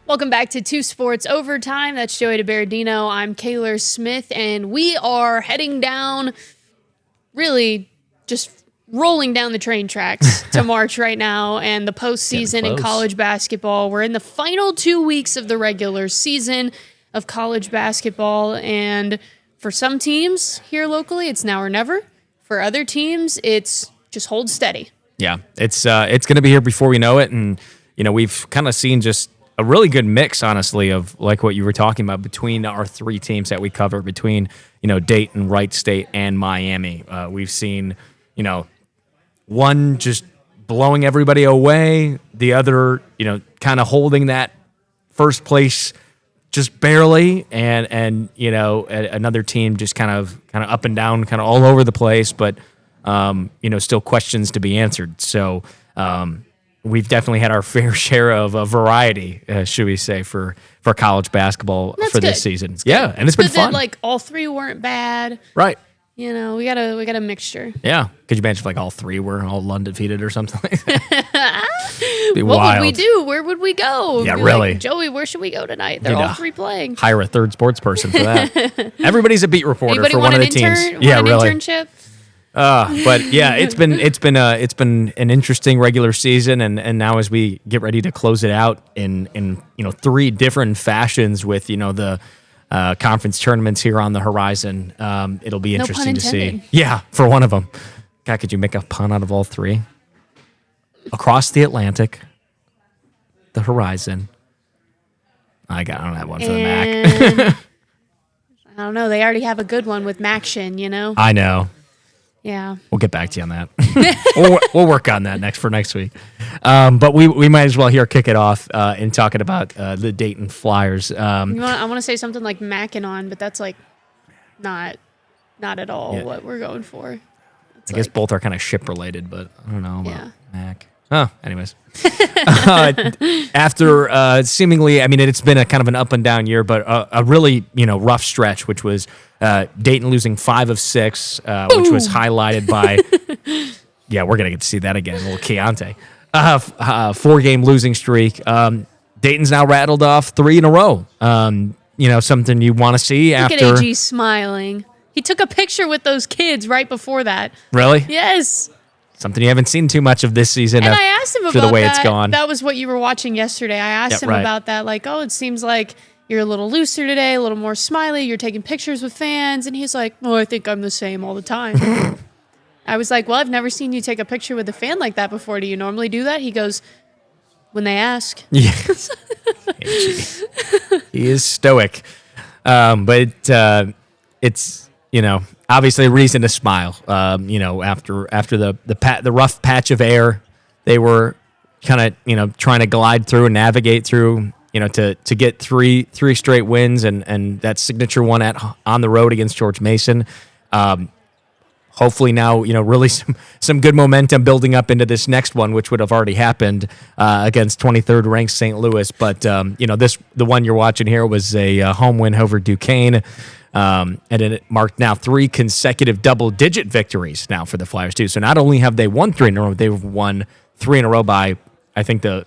Welcome back to Two Sports Overtime. That's Joey DeBardino. I'm Kayler Smith, and we are heading down, really just rolling down the train tracks to March right now and the postseason in college basketball. We're in the final 2 weeks of the regular season of college basketball, and for some teams here locally, it's now or never. For other teams, it's just hold steady. Yeah, it's going to be here before we know it, and we've kind of seen just a really good mix, honestly, of like what you were talking about between our three teams that we cover, between Dayton, Wright State, and Miami. We've seen one just blowing everybody away, the other kind of holding that first place just barely, and another team just kind of up and down, kind of all over the place, but still questions to be answered. So we've definitely had our fair share of a variety, should we say, for college basketball for this season. Yeah, and it's been fun. Like all three weren't bad, right? We got a mixture. Yeah, could you imagine if all three were all undefeated or something like that? What would we do? Where would we go? Yeah, really. Joey, where should we go tonight? They're all three playing. Hire a third sports person for that. Everybody's a beat reporter. Anybody for one of the teams. Yeah, really. Internship? But yeah, it's been an interesting regular season, and now as we get ready to close it out in three different fashions with the conference tournaments here on the horizon, it'll be interesting to see. Yeah, for one of them. God, could you make a pun out of all three? Across the Atlantic, the horizon. I don't have one for the Mac. I don't know. They already have a good one with Maction, I know. Yeah. We'll get back to you on that. we'll work on that next week. But we might as well here kick it off in talking about the Dayton Flyers. I want to say something like Mackinon, but that's like not at all what we're going for. I guess both are kind of ship related, but I don't know about Mac. Oh, anyways. After seemingly, it's been a kind of an up and down year, but a really rough stretch, which was Dayton losing 5 of 6, which was highlighted by, we're going to get to see that again, a little Keontae. 4-game losing streak. Dayton's now rattled off 3 in a row. Something you want to see Look after. Look at AG smiling. He took a picture with those kids right before that. Really? Yes. Something you havened seen too much of this season. And I asked him about the way that. It's gone. That was what you were watching yesterday. I asked him about that. Like, it seems like you're a little looser today, a little more smiley. You're taking pictures with fans. And he's like, I think I'm the same all the time. I was like, well, I've never seen you take a picture with a fan like that before. Do you normally do that? He goes, when they ask. Yes. He is stoic. But it's, obviously a reason to smile. After the rough patch of air, they were kind of trying to glide through and navigate through, to get three straight wins and that signature one on the road against George Mason. Hopefully now, really some good momentum building up into this next one, which would have already happened against 23rd ranked St. Louis. But the one you're watching here was a home win over Duquesne. And it marked now 3 consecutive double-digit victories now for the Flyers too. So not only have they won 3 in a row, they've won 3 in a row by, I think the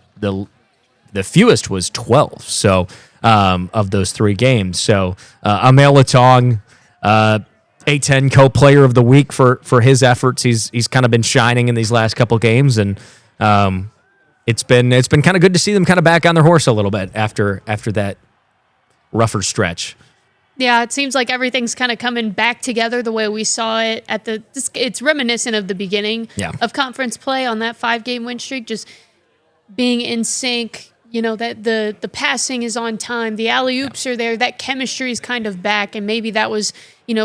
fewest was 12. So of those 3 games. So Amel Latong, A10 co-player of the week for his efforts. He's kind of been shining in these last couple games, and it's been kind of good to see them kind of back on their horse a little bit after that rougher stretch. Yeah, it seems like everything's kind of coming back together the way we saw it it's reminiscent of the beginning of conference play on that 5-game win streak, just being in sync, that the passing is on time, the alley-oops are there, that chemistry is kind of back, and maybe that was,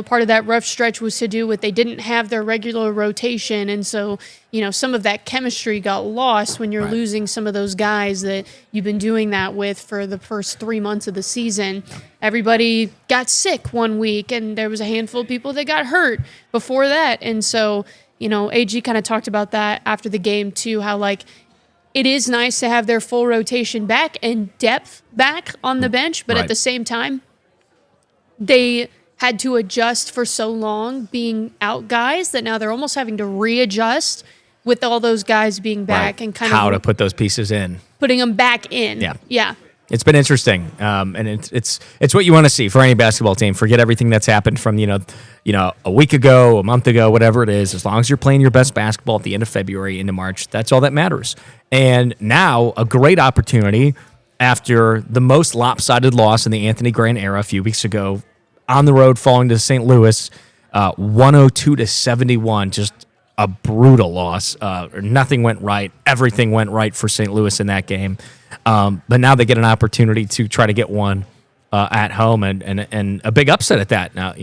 part of that rough stretch was to do with they didn't have their regular rotation, and so, some of that chemistry got lost when you're losing some of those guys that you've been doing that with for the first 3 months of the season. Everybody got sick one week, and there was a handful of people that got hurt before that, and so, AG kind of talked about that after the game too, how it is nice to have their full rotation back and depth back on the bench, but at the same time, they had to adjust for so long being out guys that now they're almost having to readjust with all those guys being back and kind of how to put those pieces in. Putting them back in. Yeah. It's been interesting, and it's what you want to see for any basketball team. Forget everything that's happened from a week ago, a month ago, whatever it is. As long as you're playing your best basketball at the end of February into March, that's all that matters. And now a great opportunity after the most lopsided loss in the Anthony Grant era a few weeks ago, on the road, falling to St. Louis, 102-71, just a brutal loss. Nothing went right. Everything went right for St. Louis in that game. But now they get an opportunity to try to get one at home, and a big upset at that. Now,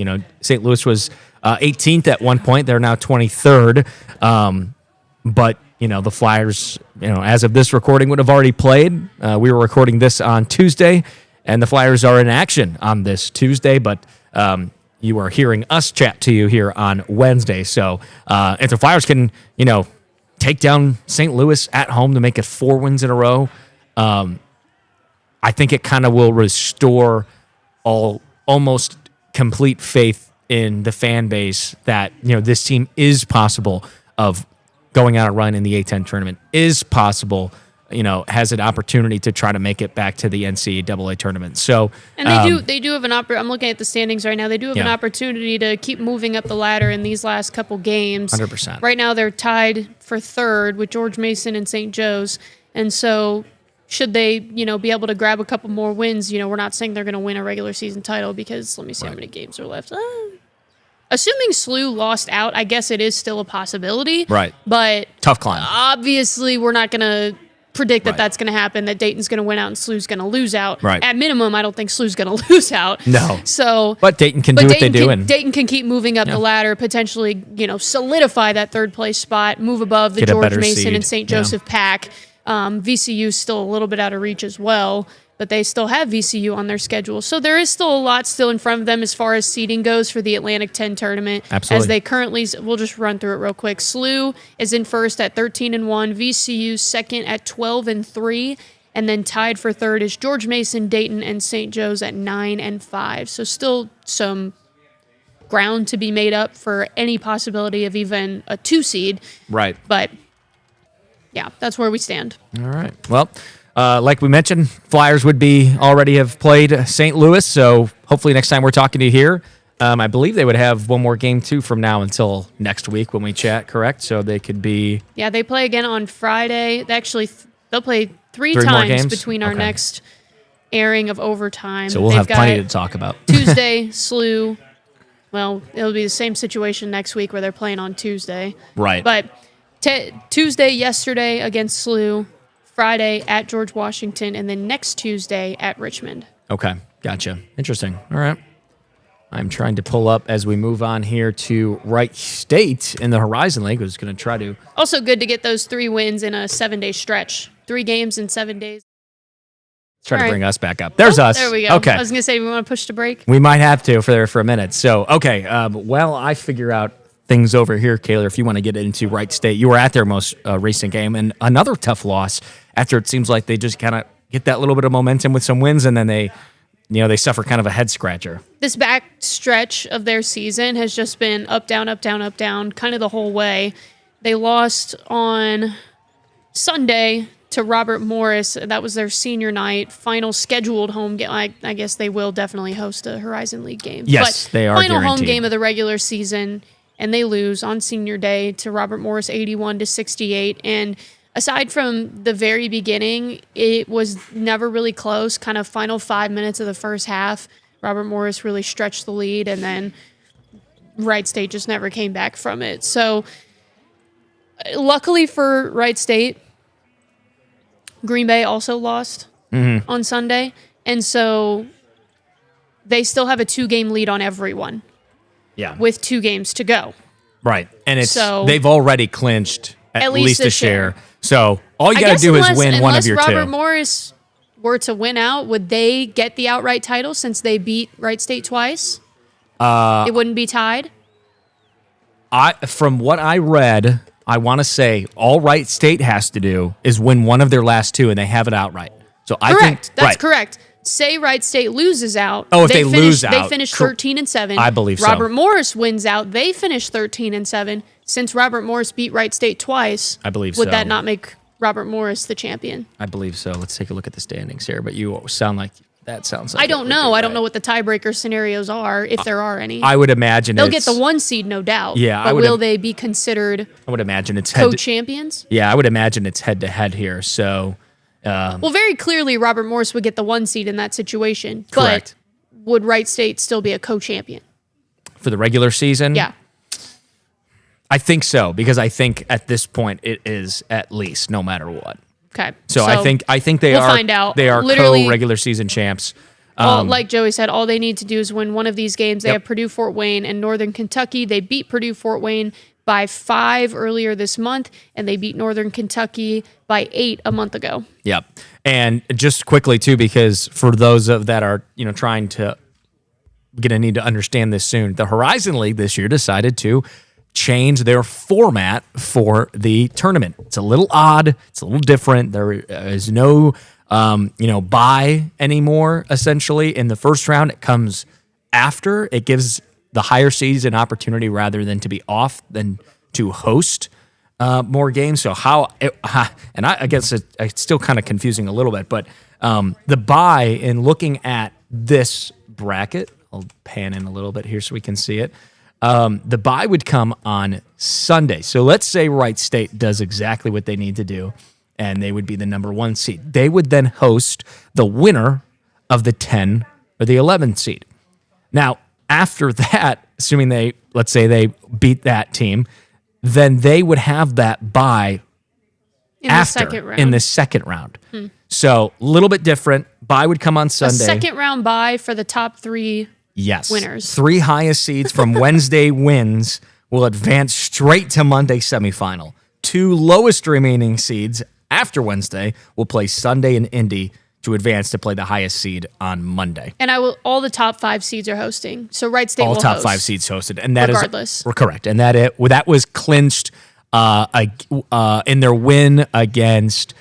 St. Louis was 18th at one point. They're now 23rd. But the Flyers, as of this recording, would have already played. We were recording this on Tuesday, and the Flyers are in action on this Tuesday. But you are hearing us chat to you here on Wednesday. So if the Flyers can, take down St. Louis at home to make it 4 wins in a row, I think it kind of will restore almost complete faith in the fan base that this team is possible of going on a run in the A-10 tournament, is possible, has an opportunity to try to make it back to the NCAA tournament. So, and they do have an opportunity. I'm looking at the standings right now. They do have an opportunity to keep moving up the ladder in these last couple games. 100%. Right now, they're tied for third with George Mason and St. Joe's, and so should they, be able to grab a couple more wins, we're not saying they're going to win a regular season title because let me see how many games are left. Assuming SLU lost out, I guess it is still a possibility. Right. But tough climb. Obviously, we're not going to predict that that's going to happen, that Dayton's going to win out and SLU's going to lose out. Right. At minimum, I don't think SLU's going to lose out. No. So, but Dayton can do what they do. Dayton can keep moving up the ladder, potentially, solidify that third place spot, move above the George Mason seed. and St. Joseph pack. VCU's still a little bit out of reach as well, but they still have VCU on their schedule. So there is still a lot still in front of them as far as seeding goes for the Atlantic 10 tournament. Absolutely. As they currently, we'll just run through it real quick. SLU is in first at 13-1, VCU second at 12-3, and then tied for third is George Mason, Dayton, and St. Joe's at 9-5. So still some ground to be made up for any possibility of even a 2 seed. Right. But yeah, that's where we stand. All right. Well, like we mentioned, Flyers would already have played St. Louis, so hopefully next time we're talking to you here, I believe they would have one more game too from now until next week when we chat, correct? So they could be... Yeah, they play again on Friday. They'll play three more times games? Between our next airing of overtime. So we'll have plenty to talk about. Tuesday, SLU. Well, it'll be the same situation next week where they're playing on Tuesday. Right. But Tuesday, yesterday against SLU, Friday at George Washington, and then next Tuesday at Richmond. Okay, gotcha. Interesting. All right. I'm trying to pull up as we move on here to Wright State in the Horizon League. I was going to try to... Also good to get those 3 wins in a 7-day stretch. 3 games in 7 days. Let's try to bring us back up. There's us. There we go. Okay. I was going to say, we want to push to break? We might have to for a minute. So, okay. Well, I figure out things over here, Kayler, if you want to get into Wright State. You were at their most recent game, and another tough loss after it seems like they just kind of get that little bit of momentum with some wins, and then they suffer kind of a head scratcher. This back stretch of their season has just been up, down, up, down, up, down, kind of the whole way. They lost on Sunday to Robert Morris. That was their senior night, final scheduled home game. I guess they will definitely host a Horizon League game. Yes, they are final guaranteed. Home game of the regular season, and they lose on senior day to Robert Morris 81-68. And aside from the very beginning, it was never really close. Kind of final 5 minutes of the first half, Robert Morris really stretched the lead, and then Wright State just never came back from it. So luckily for Wright State, Green Bay also lost on Sunday, and so they still have a 2-game lead on everyone. Yeah, with 2 games to go. Right, and they've already clinched at least a share. So all you got to do is win one of your 2. Unless Robert Morris were to win out, would they get the outright title since they beat Wright State twice? It wouldn't be tied? From what I read, I want to say all Wright State has to do is win one of their last 2, and they have it outright. So I think that's correct. Say Wright State loses out. Oh, if they lose out, they finish 13-7. I believe so. Robert Morris wins out. They finish 13-7. Since Robert Morris beat Wright State twice, I believe would that not make Robert Morris the champion. I believe so. Let's take a look at the standings here. But you sound like that sounds like I don't know. I don't know what the tiebreaker scenarios are, if there are any. I would imagine they'll get the 1 seed, no doubt. Yeah, but will they be considered? I would imagine it's co-champions. Yeah, I would imagine it's head to head here. So, well, very clearly, Robert Morris would get the 1 seed in that situation. Correct. But would Wright State still be a co-champion for the regular season? Yeah. I think so, because I think at this point it is at least, no matter what. Okay. So I think we'll find out. They are co-regular season champs. Like Joey said, all they need to do is win one of these games. They have Purdue, Fort Wayne, and Northern Kentucky. They beat Purdue, Fort Wayne by 5 earlier this month, and they beat Northern Kentucky by 8 a month ago. Yep. And just quickly too, because for those that are trying to gonna need to understand this soon, the Horizon League this year decided to change their format for the tournament. It's a little odd. It's a little different. There is no, bye anymore, essentially. In the first round, it comes after. It gives the higher seeds an opportunity rather than to be off than to host more games. So and I guess it's still kind of confusing a little bit, but the bye, in looking at this bracket, I'll pan in a little bit here so we can see it. The bye would come on Sunday. So let's say Wright State does exactly what they need to do, and they would be the number 1 seed. They would then host the winner of the 10 or the 11 seed. Now, after that, assuming let's say they beat that team, then they would have that bye in the second round. So a little bit different. Bye would come on Sunday. A second round bye for the top 3. Yes. Winners. 3 highest seeds from Wednesday wins will advance straight to Monday semifinal. 2 lowest remaining seeds after Wednesday will play Sunday in Indy to advance to play the highest seed on Monday. And all the top 5 seeds are hosting. So Wright State will host. All top 5 seeds hosted. And that regardless. We're correct. And that was clinched in their win against,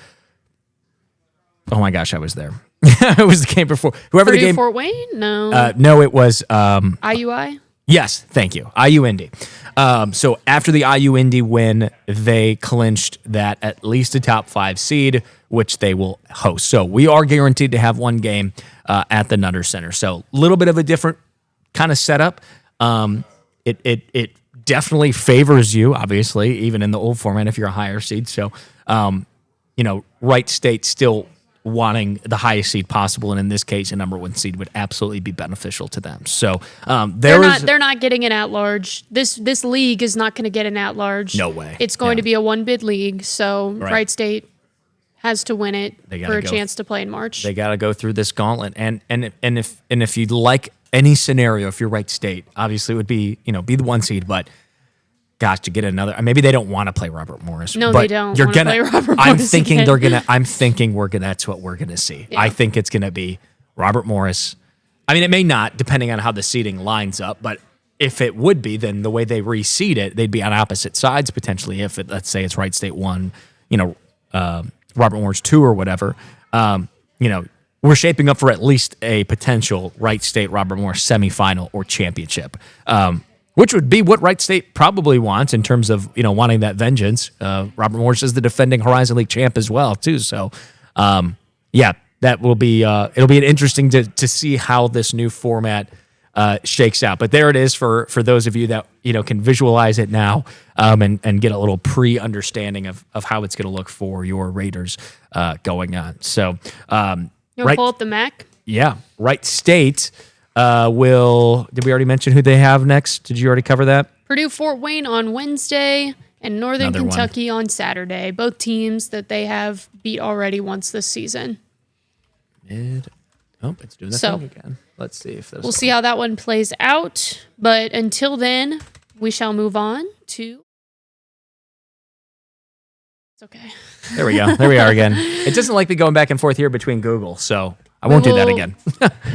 oh my gosh, I was there. It was the game before. Whoever Purdue, the game. Fort Wayne? No. No, it was IUI? Yes, thank you. IU Indy. So after the IU Indy win, they clinched that at least a top 5 seed, which they will host. So we are guaranteed to have 1 game at the Nutter Center. So a little bit of a different kind of setup. It definitely favors you, obviously, even in the old format if you're a higher seed. So, Wright State still wanting the highest seed possible, and in this case, a number 1 seed would absolutely be beneficial to them. So they're not getting an at-large. This league is not going to get an at-large. No way. It's going to be a 1-bid league. So Wright State has to win it for a chance to play in March. They got to go through this gauntlet, and if you'd like any scenario, if you're Wright State, obviously it would be be the 1 seed, but. Gosh, to get another. Maybe they don't want to play Robert Morris. No, they don't. You're gonna. Play Robert I'm Morris thinking again. they're gonna. I'm thinking we're gonna. That's what we're gonna see. Yeah. I think it's gonna be Robert Morris. I mean, it may not, depending on how the seeding lines up. But if it would be, then the way they reseed it, they'd be on opposite sides potentially. If let's say it's Wright State 1, Robert Morris 2 or whatever. We're shaping up for at least a potential Wright State Robert Morris semifinal or championship. Which would be what Wright State probably wants in terms of wanting that vengeance. Robert Morris is the defending Horizon League champ as well too. So, that will be it'll be interesting to see how this new format shakes out. But there it is for those of you that can visualize it now and get a little pre-understanding of how it's going to look for your Raiders going on. So, you'll pull up the MAC. Yeah, Wright State. Did we already mention who they have next? Did you already cover that? Purdue, Fort Wayne on Wednesday and Northern Kentucky on Saturday. Both teams that they have beat already once this season. It's doing the thing again. Let's see if we'll see how that one plays out. But until then, we shall move on to. It's okay. There we go. There we are again. It doesn't like me going back and forth here between Google, so I won't do that again.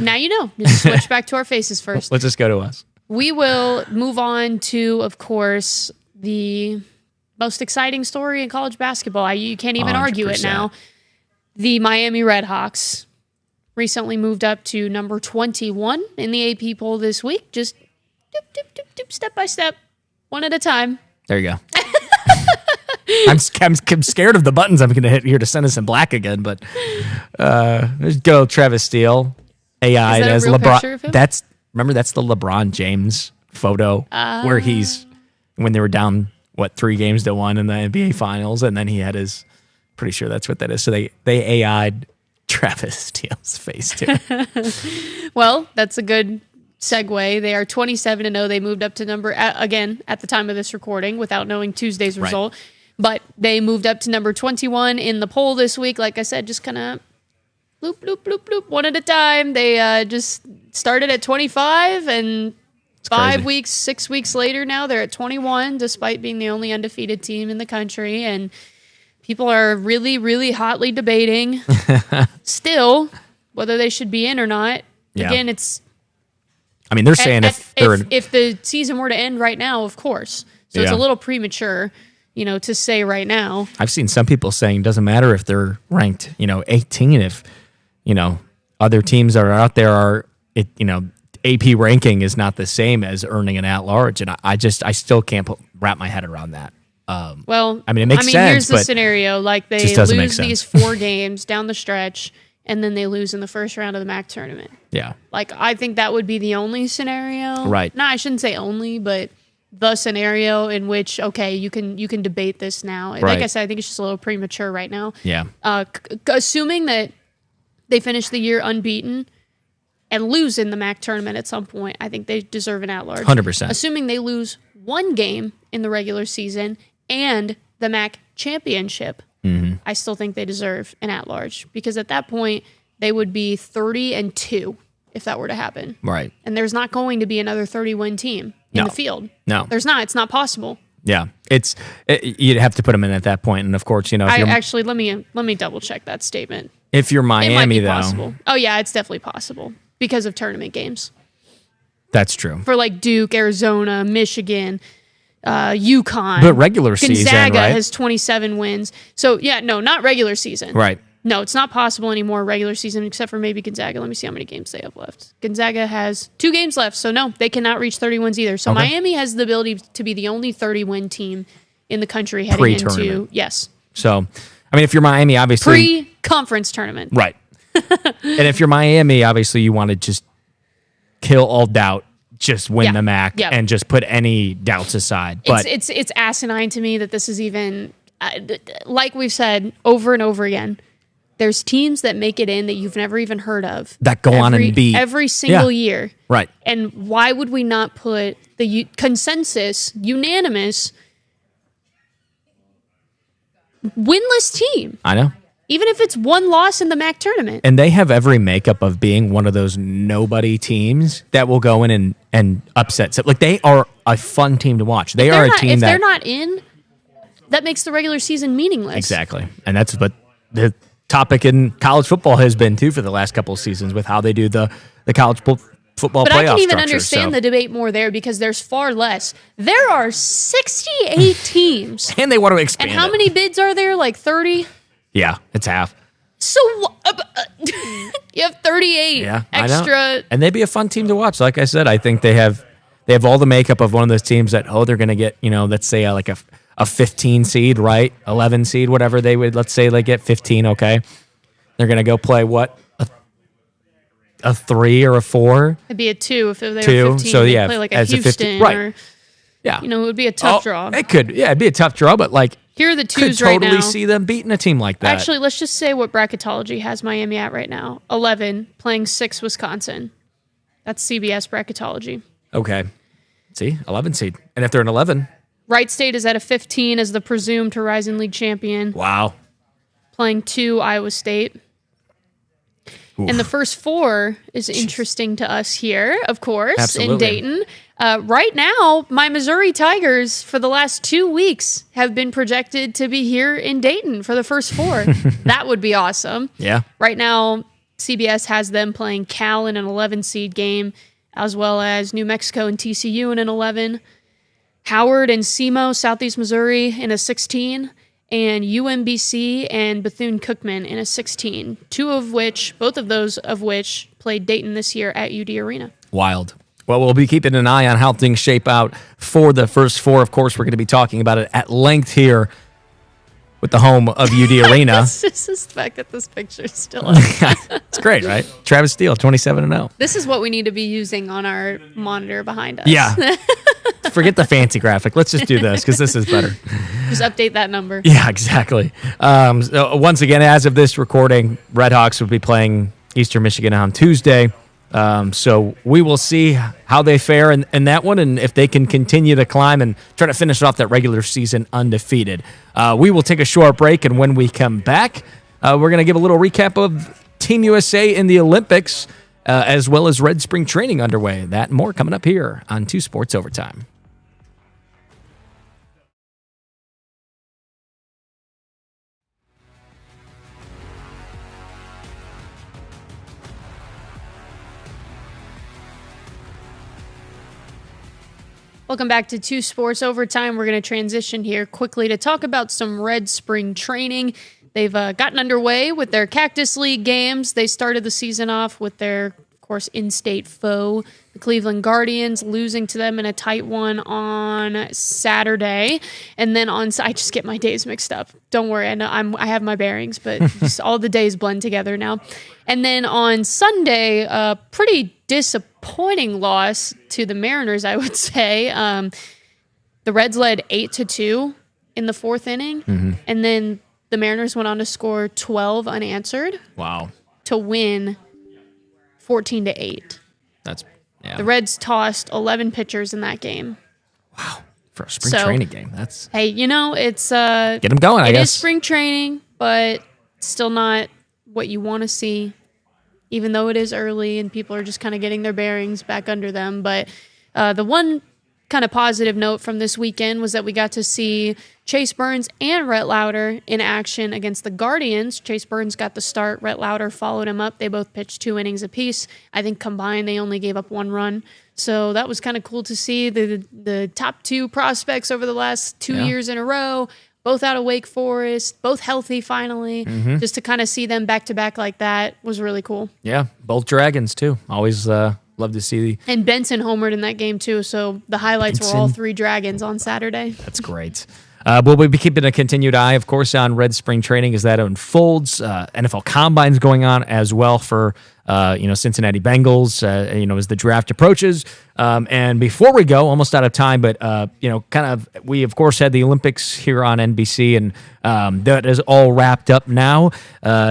Now you know. Just switch back to our faces first. Let's just go to us. We will move on to, of course, the most exciting story in college basketball. You can't even 100%. Argue it now. The Miami Redhawks recently moved up to number 21 in the AP poll this week. Just step by step, one at a time. There you go. I'm scared of the buttons I'm going to hit here to send us in black again. But let's go Travis Steele. AI as LeBron. That's the LeBron James photo where he's when they were down 3-1 in the NBA Finals, and then he had his. Pretty sure that's what that is. So they AI'd Travis Steele's face too. Well, that's a good segue. They are 27-0. They moved up to number again at the time of this recording without knowing Tuesday's result. Right. But they moved up to number 21 in the poll this week. Like I said, just kind of bloop, bloop, bloop, bloop, one at a time. They just started at 25, and 6 weeks later now, they're at 21, despite being the only undefeated team in the country. And people are really, really hotly debating still whether they should be in or not. Yeah. Again, it's... I mean, they're saying if the season were to end right now, of course. So it's a little premature, to say right now. I've seen some people saying it doesn't matter if they're ranked, 18. If, other teams that are out there AP ranking is not the same as earning an at-large. And I still can't wrap my head around that. It makes sense. Here's the scenario: like they lose these 4 games down the stretch, and then they lose in the first round of the MAC tournament. Yeah, like I think that would be the only scenario. Right? No, I shouldn't say only, but the scenario in which you can debate this now. Right. Like I said, I think it's just a little premature right now. Yeah. Assuming that they finish the year unbeaten and lose in the MAC tournament at some point, I think they deserve an at-large. 100%. Assuming they lose 1 game in the regular season and the MAC championship, I still think they deserve an at-large, because at that point they would be 30-2 if that were to happen. Right. And there's not going to be another 30-win team in the field. No. There's not. It's not possible. Yeah. You'd have to put them in at that point, and of course, actually let me double check that statement. If you're Miami, it might be though. Possible. Oh yeah, it's definitely possible because of tournament games. That's true. For like Duke, Arizona, Michigan, UConn. But regular season, Gonzaga right? has 27 wins. So, not regular season. Right. No, it's not possible anymore regular season, except for maybe Gonzaga. Let me see how many games they have left. Gonzaga has 2 games left, so no, they cannot reach 30 wins either. So Miami has the ability to be the only 30-win team in the country heading into... Yes. So, if you're Miami, obviously... Pre-conference tournament. Right. And if you're Miami, obviously you want to just kill all doubt, just win the MAC, and just put any doubts aside. But it's asinine to me that this is even, like we've said over and over again, there's teams that make it in that you've never even heard of. That go on and beat. Every single year. Right. And why would we not put the consensus, unanimous, winless team? I know. Even if it's 1 loss in the MAC tournament. And they have every makeup of being one of those nobody teams that will go in and upset. So, they are a fun team to watch. They are a team if that... they're not in, that makes the regular season meaningless. Exactly. And that's what the topic in college football has been, too, for the last couple of seasons with how they do the college football playoff But I can even structure, understand the debate more there because there's far less. There are 68 teams. And they want to expand And how many bids are there? Like 30? Yeah, it's half. So you have 38 extra. I know. And they'd be a fun team to watch. Like I said, I think they have all the makeup of one of those teams that, they're going to get, let's say like a 15 seed, right? 11 seed, whatever they would, let's say they get 15, okay? They're going to go play what? A 3 or a 4? It'd be a 2 if they were 15. So yeah, play like a Houston or, it would be a tough draw. It could, it'd be a tough draw, but here are the 2s could right now. Totally see them beating a team like that. Actually, let's just say what bracketology has Miami at right now. 11, playing 6 Wisconsin. That's CBS bracketology. Okay. See, 11 seed. And if they're an 11... Wright State is at a 15 as the presumed Horizon League champion. Wow. Playing 2 Iowa State. Oof. And the first 4 is interesting to us here, of course, Absolutely. In Dayton. Right now, my Missouri Tigers for the last 2 weeks have been projected to be here in Dayton for the first 4. That would be awesome. Yeah. Right now, CBS has them playing Cal in an 11 seed game, as well as New Mexico and TCU in an 11. Howard and SEMO, Southeast Missouri, in a 16. And UMBC and Bethune-Cookman in a 16. Both of those of which played Dayton this year at UD Arena. Wild. Well, we'll be keeping an eye on how things shape out for the first 4. Of course, we're going to be talking about it at length here with the home of UD Arena. I suspect that this picture is still up. It's great, right? Travis Steele, 27-0. This is what we need to be using on our monitor behind us. Yeah. Forget the fancy graphic. Let's just do this because this is better. Just update that number. Yeah, exactly. So once again, as of this recording, Redhawks will be playing Eastern Michigan on Tuesday. So we will see how they fare in that one and if they can continue to climb and try to finish off that regular season undefeated. We will take a short break, and when we come back, we're going to give a little recap of Team USA in the Olympics, as well as Red Spring Training underway. That and more coming up here on 2 Sports Overtime. Welcome back to 2 Sports Overtime. We're going to transition here quickly to talk about some Red Spring Training. They've gotten underway with their Cactus League games. They started the season off with their, of course, in-state foe, the Cleveland Guardians, losing to them in a tight one on Saturday. And then I just get my days mixed up. Don't worry, I know I have my bearings, but just all the days blend together now. And then on Sunday, a pretty disappointing loss to the Mariners, I would say. The Reds led 8-2 in the 4th inning, and then the Mariners went on to score 12 unanswered. Wow. To win 14-8. Yeah. The Reds tossed 11 pitchers in that game. Wow. For a spring training game. That's Hey, it's get them going, I guess. It is spring training, but still not what you want to see, even though it is early and people are just kind of getting their bearings back under them. But the one kind of positive note from this weekend was that we got to see Chase Burns and Rhett Lauder in action against the Guardians. Chase Burns got the start. Rhett Lauder followed him up. They both pitched 2 innings apiece. I think combined they only gave up 1 run. So that was kind of cool to see. The top 2 prospects over the last 2 years in a row, both out of Wake Forest, both healthy finally. Just to kind of see them back-to-back like that was really cool. Yeah, both Dragons too. Always love to see. And Benson homered in that game too, so the highlights were all 3 Dragons on Saturday. That's great. We'll be keeping a continued eye, of course, on Red Spring Training as that unfolds. NFL Combine's going on as well for Cincinnati Bengals, as the draft approaches. And before we go, almost out of time, but we of course had the Olympics here on NBC, and that is all wrapped up now.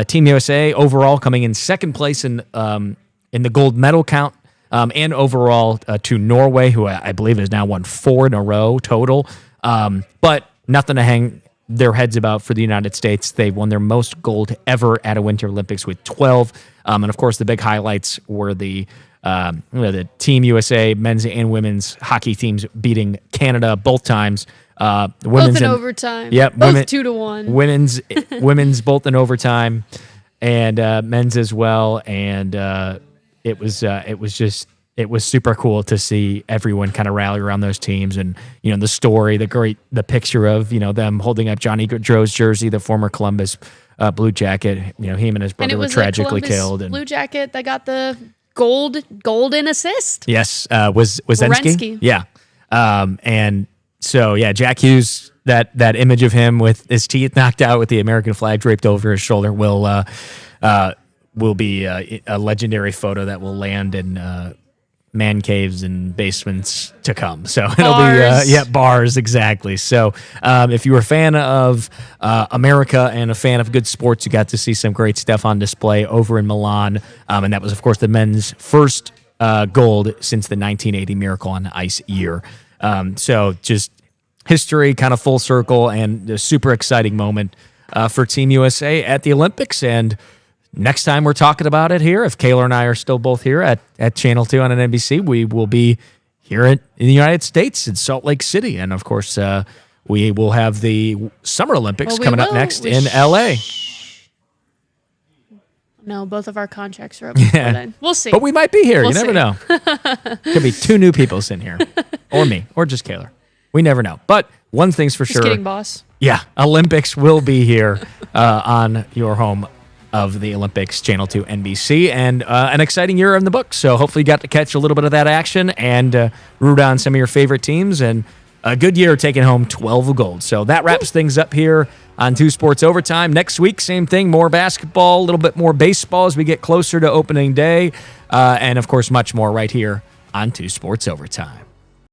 Team USA overall coming in 2nd place in the gold medal count. And overall to Norway, who I believe has now won 4 in a row total. But nothing to hang their heads about for the United States. They won their most gold ever at a Winter Olympics with 12. And of course, the big highlights were the Team USA men's and women's hockey teams beating Canada both times. Both in overtime. Yep, both 2-1. Women's both in overtime, and men's as well. And it was super cool to see everyone kind of rally around those teams, and the story, the picture of them holding up Johnny Gaudreau's jersey, the former Columbus Blue Jacket. Him and his brother were tragically killed. And Blue Jacket that got the golden assist. Yes, was Werenski? Yeah, and so Jack Hughes. That image of him with his teeth knocked out with the American flag draped over his shoulder will be a legendary photo that will land in man caves and basements to come. So it'll be bars, exactly. So if you were a fan of America and a fan of good sports, you got to see some great stuff on display over in Milan, and that was of course the men's first gold since the 1980 Miracle on Ice year. So just history kind of full circle, and a super exciting moment for Team USA at the Olympics. And next time we're talking about it here, if Kayler and I are still both here at Channel 2 on an NBC, we will be here in the United States in Salt Lake City. And, of course, we will have the Summer Olympics coming up next in L.A. No, both of our contracts are up before then. We'll see. But we might be here. You never know. Could be 2 new people sitting here. Or me. Or just Kayler. We never know. But one thing's for sure. Just kidding, boss. Yeah, Olympics will be here on your home of the Olympics, Channel 2 NBC, and an exciting year in the books. So hopefully you got to catch a little bit of that action and root on some of your favorite teams. And a good year taking home 12 gold. So that wraps things up here on 2 Sports Overtime. Next week, same thing, more basketball, a little bit more baseball as we get closer to opening day, and, of course, much more right here on 2 Sports Overtime.